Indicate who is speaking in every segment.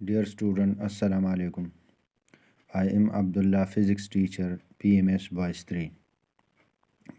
Speaker 1: Dear student, Assalamu alaikum. I am Abdullah, physics teacher, PMS Boys 3.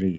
Speaker 1: 3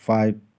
Speaker 1: 5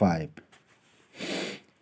Speaker 1: 5,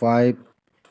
Speaker 1: 5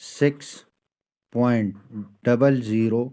Speaker 1: 6.00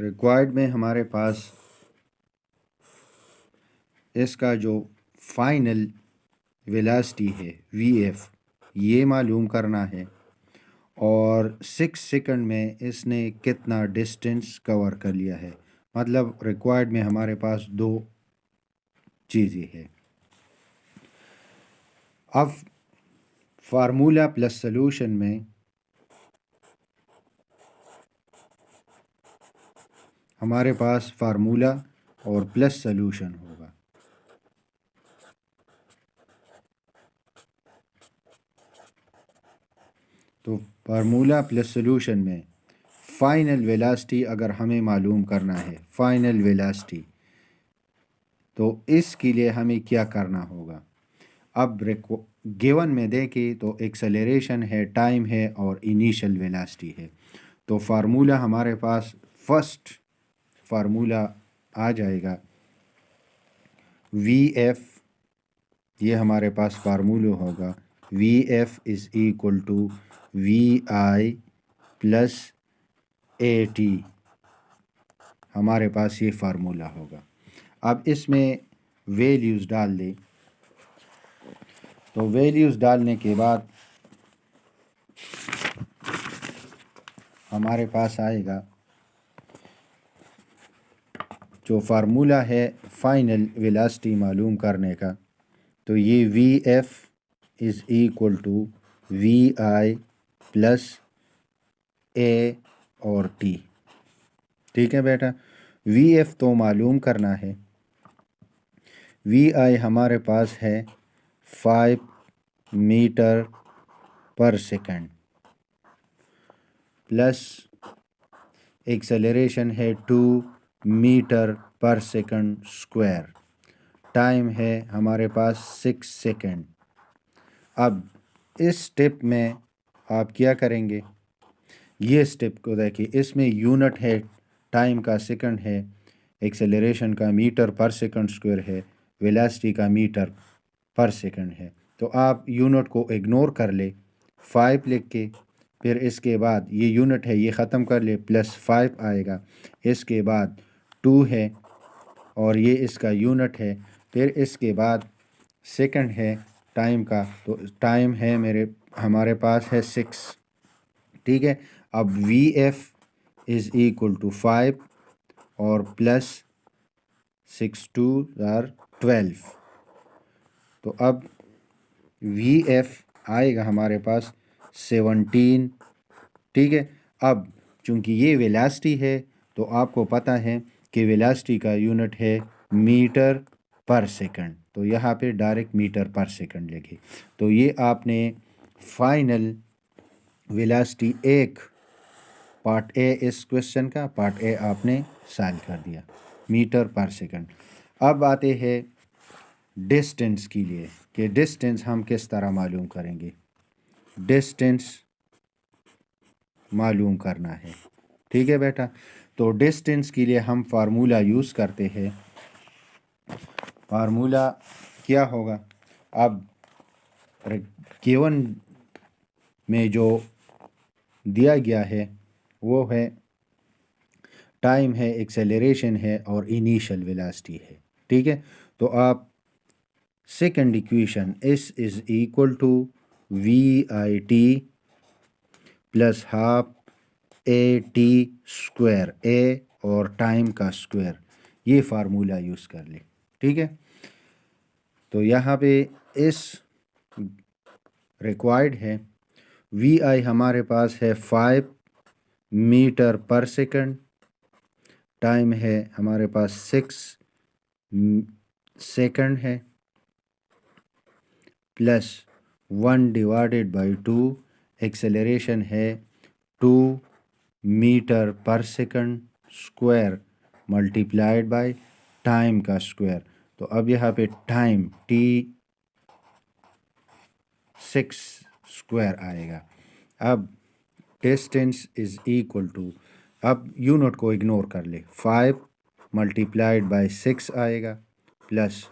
Speaker 1: required میں ہمارے پاس اس کا جو فائنل ویلاسٹی ہے وی ایف یہ معلوم کرنا ہے، اور 6 سیکنڈ میں اس نے کتنا ڈسٹینس کور کر لیا ہے. مطلب ریکوائرڈ میں ہمارے پاس دو چیزیں ہیں. اب فارمولا پلس سلوشن میں ہمارے پاس فارمولا اور پلس سلوشن ہوگا. تو فارمولا پلس سلوشن میں فائنل ویلاسٹی اگر ہمیں معلوم کرنا ہے، فائنل ویلاسٹی، تو اس کے لیے ہمیں کیا کرنا ہوگا. اب گیون میں دیکھیں تو ایکسلریشن ہے، ٹائم ہے اور انیشل ویلاسٹی ہے. تو فارمولا ہمارے پاس فرسٹ فارمولا آ جائے گا وی ایف. یہ ہمارے پاس فارمولہ ہوگا V F is equal to V I plus A T. ہمارے پاس یہ فارمولہ ہوگا. اب اس میں ویلیوز ڈال دیں. تو ویلیوز ڈالنے کے بعد ہمارے پاس آئے گا جو فارمولہ ہے فائنل ویلاسٹی معلوم کرنے کا. تو یہ V F is equal to V I plus A اور ٹی. ٹھیک ہے بیٹا، وی ایف تو معلوم کرنا ہے. وی آئی ہمارے پاس ہے 5 metre per second plus acceleration ہے 2 metre per second square. Time ہے ہمارے پاس 6 سیکنڈ. اب اس سٹیپ میں آپ کیا کریں گے، یہ سٹیپ کو دیکھیں. اس میں یونٹ ہے ٹائم کا، سیکنڈ ہے، ایکسلریشن کا میٹر پر سیکنڈ اسکوائر ہے، ویلاسٹی کا میٹر پر سیکنڈ ہے. تو آپ یونٹ کو اگنور کر لے، 5 لکھ کے، پھر اس کے بعد یہ یونٹ ہے یہ ختم کر لے، پلس 5 آئے گا. اس کے بعد 2 ہے اور یہ اس کا یونٹ ہے. پھر اس کے بعد سیکنڈ ہے ٹائم کا، تو ٹائم ہے ہمارے پاس ہے 6. ٹھیک ہے. اب وی ایف از ایکول ٹو 5 اور پلس 6 2 12. تو اب وی ایف آئے گا ہمارے پاس 17. ٹھیک ہے. اب چونکہ یہ ویلاسٹی ہے تو آپ کو پتہ ہے کہ ویلاسٹی کا یونٹ ہے میٹر پر سیکنڈ، تو یہاں پہ ڈائریکٹ میٹر پر سیکنڈ لکھے. تو یہ آپ نے فائنل ویلاسٹی ایک پارٹ اے، اس کوشچن کا پارٹ اے آپ نے سالو کر دیا، میٹر پر سیکنڈ. اب آتے ہیں ڈسٹینس کے لیے کہ ڈسٹینس ہم کس طرح معلوم کریں گے. ڈسٹینس معلوم کرنا ہے. ٹھیک ہے بیٹا. تو ڈسٹینس کے لیے ہم فارمولا یوز کرتے ہیں. فارمولا کیا ہوگا؟ اب گیون میں جو دیا گیا ہے وہ ہے ٹائم ہے، ایکسیلریشن ہے اور انیشل ویلاسٹی ہے. ٹھیک ہے. تو آپ second equation S is equal to V I T plus half A T square, A اور ٹائم کا اسکوائر، یہ فارمولا یوز کر لیں. ٹھیک ہے. تو یہاں پہ اس ریکوائرڈ ہے وی آئی ہمارے پاس ہے 5 میٹر پر سیکنڈ، ٹائم ہے ہمارے پاس 6 سیکنڈ ہے، پلس 1/2، ایکسیلریشن ہے 2 metre per second square multiplied by time کا اسکوائر. تو اب یہاں پہ ٹائم ٹی 6 اسکوائر آئے گا. اب ڈسٹینس از ایکول ٹو، اب یونٹ کو اگنور کر لے، 5 ملٹیپلائڈ بائی 6 آئے گا، پلس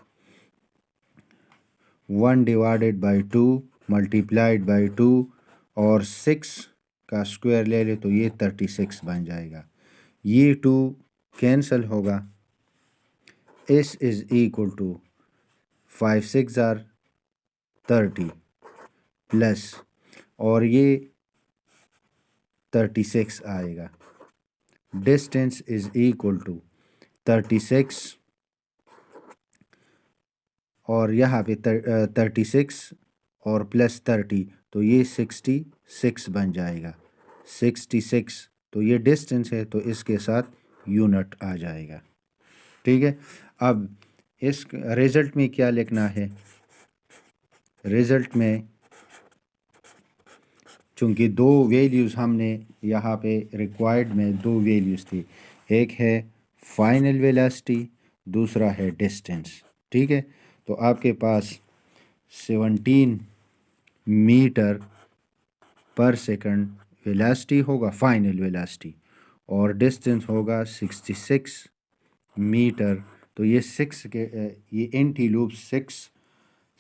Speaker 1: 1/2 ملٹیپلائڈ بائی 2 اور 6 کا اسکوائر لے لے تو یہ 36 بن جائے گا. یہ 2 کینسل ہوگا. S is equal to 5 6 are 30 plus اور یہ 36 آئے گا. ڈسٹینس از ایکول ٹو 36 اور یہاں پہ 36 اور پلس 30 تو یہ 66 بن جائے گا. 66 تو یہ ڈسٹینس ہے تو اس کے ساتھ یونٹ آ جائے گا. ٹھیک ہے. اب اس رزلٹ میں کیا لکھنا ہے؟ رزلٹ میں چونکہ 2 ویلیوز ہم نے یہاں پہ ریکوائرڈ میں 2 ویلیوز تھی، ایک ہے فائنل ویلاسٹی، دوسرا ہے ڈسٹینس. ٹھیک ہے. تو آپ کے پاس 17 میٹر پر سیکنڈ ویلاسٹی ہوگا فائنل ویلاسٹی، اور ڈسٹینس ہوگا 66 میٹر. تو یہ 6 کے یہ اینٹی لوپ 6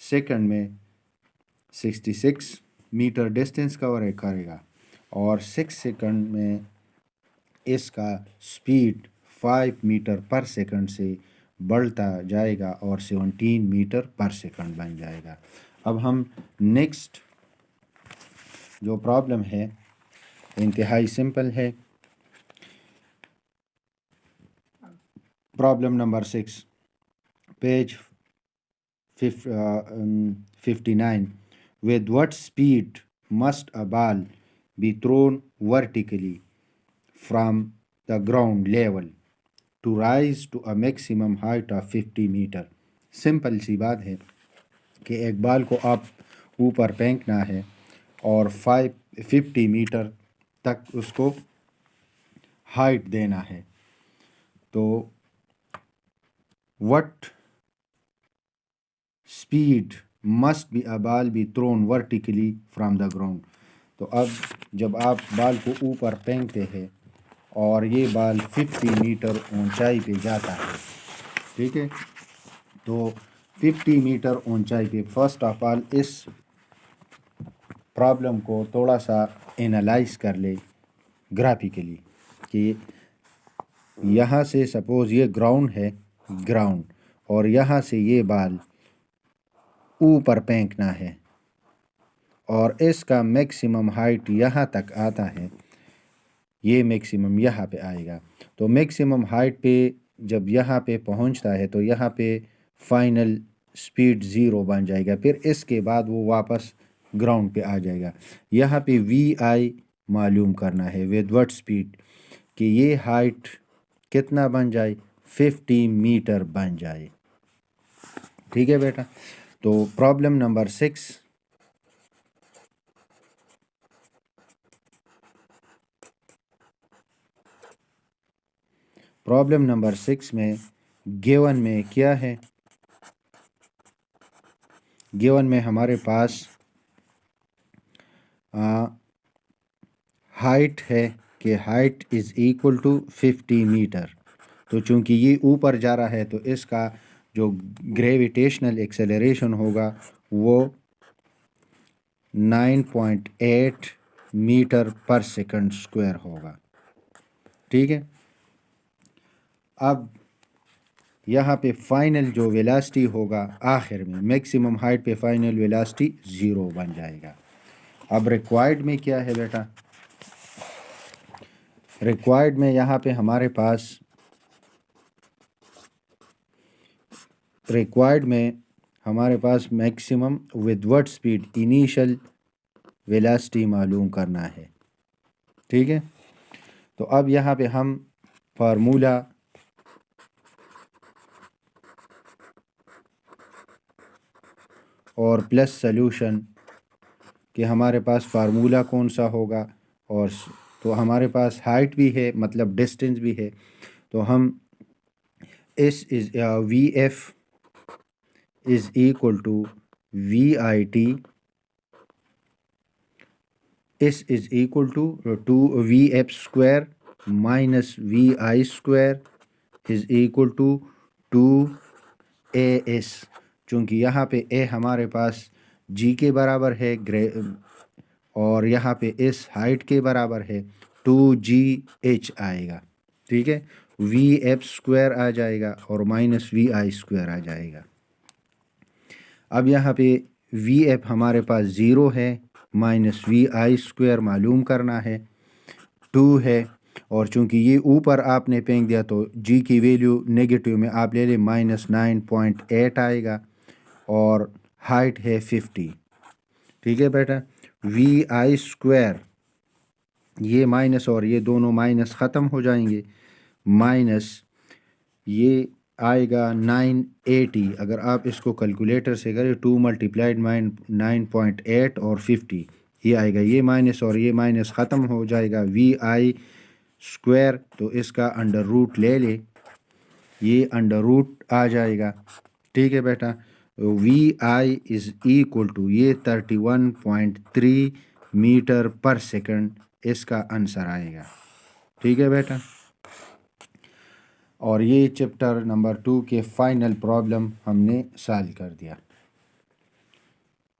Speaker 1: سیکنڈ میں 66 میٹر ڈسٹینس کور کرے گا، اور 6 سیکنڈ میں اس کا سپیڈ 5 میٹر پر سیکنڈ سے بڑھتا جائے گا اور 17 میٹر پر سیکنڈ بن جائے گا. اب ہم نیکسٹ جو پرابلم ہے انتہائی سمپل ہے. Problem number 6 page 59. With what speed must a ball be thrown vertically from the ground level to rise to a maximum height of 50 meter? Simple سی بات ہے کہ ایک بال کو آپ اوپر پھینکنا ہے اور 50 میٹر تک اس کو ہائٹ دینا ہے. تو what speed must be a ball be thrown vertically from the ground؟ تو اب جب آپ بال کو اوپر پھینکتے ہیں اور یہ بال 50 میٹر اونچائی پہ جاتا ہے، ٹھیک ہے، تو 50 میٹر اونچائی پہ فرسٹ آف آل اس پرابلم کو تھوڑا سا انالائز کر لے گرافیکلی کہ یہاں سے سپوز یہ گراؤنڈ ہے، گراؤنڈ، اور یہاں سے یہ بال اوپر پھینکنا ہے اور اس کا میکسیمم ہائٹ یہاں تک آتا ہے، یہ میکسیمم یہاں پہ آئے گا. تو میکسیمم ہائٹ پہ جب یہاں پہ پہنچتا ہے تو یہاں پہ فائنل سپیڈ 0 بن جائے گا. پھر اس کے بعد وہ واپس گراؤنڈ پہ آ جائے گا. یہاں پہ وی آئی معلوم کرنا ہے ود وٹ سپیڈ کہ یہ ہائٹ کتنا بن جائے، 50 میٹر بن جائے. ٹھیک ہے بیٹا. تو پرابلم نمبر 6 پرابلم نمبر 6 میں گیون میں کیا ہے؟ گیون میں ہمارے پاس ہائٹ ہے کہ height is equal to 50 metre. تو چونکہ یہ اوپر جا رہا ہے تو اس کا جو گریویٹیشنل ایکسیلریشن ہوگا وہ 9.8 میٹر پر سیکنڈ اسکوائر ہوگا. ٹھیک ہے. اب یہاں پہ فائنل جو ویلاسٹی ہوگا آخر میں میکسیمم ہائٹ پہ فائنل ویلاسٹی 0 بن جائے گا. اب ریکوائرڈ میں کیا ہے بیٹا؟ ریکوائرڈ میں یہاں پہ ہمارے پاس maximum with what speed initial velocity معلوم کرنا ہے. ٹھیک ہے. تو اب یہاں پہ ہم فارمولا اور پلس سلوشن کہ ہمارے پاس فارمولا کون سا ہوگا، اور تو ہمارے پاس ہائٹ بھی ہے مطلب ڈسٹینس بھی ہے. تو ہم V F is equal to V I T S is equal to V F square minus V I square is equal to 2 AS. چونکہ یہاں پہ اے ہمارے پاس جی کے برابر ہے اور یہاں پہ اس ہائٹ کے برابر ہے 2GH آئے گا. ٹھیک ہے، وی ایف اسکوائر آ جائے گا اور مائنس وی آئی اسکوائر آ جائے گا۔ اب یہاں پہ وی ایف ہمارے پاس 0 ہے، مائنس وی آئی اسکوائر معلوم کرنا ہے، 2 ہے، اور چونکہ یہ اوپر آپ نے پھینک دیا تو جی کی ویلیو نگیٹو میں آپ لے لیں -9.8 آئے گا، اور ہائٹ ہے 50۔ ٹھیک ہے بیٹا، وی آئی اسکوائر، یہ مائنس اور یہ دونوں مائنس ختم ہو جائیں گے، مائنس یہ آئے گا 980۔ اگر آپ اس کو کیلکولیٹر سے کریں 2 × 9.8 اور 50، یہ آئے گا، یہ مائنس اور یہ مائنس ختم ہو جائے گا، وی آئی اسکوائر، تو اس کا انڈر روٹ لے لے، یہ انڈر روٹ آ جائے گا۔ ٹھیک ہے بیٹا، وی آئی از ایکول ٹو یہ 31.3 میٹر پر سیکنڈ اس کا آنسر آئے گا۔ ٹھیک ہے بیٹا، اور یہ چیپٹر نمبر 2 کے فائنل پرابلم ہم نے سالو کر دیا۔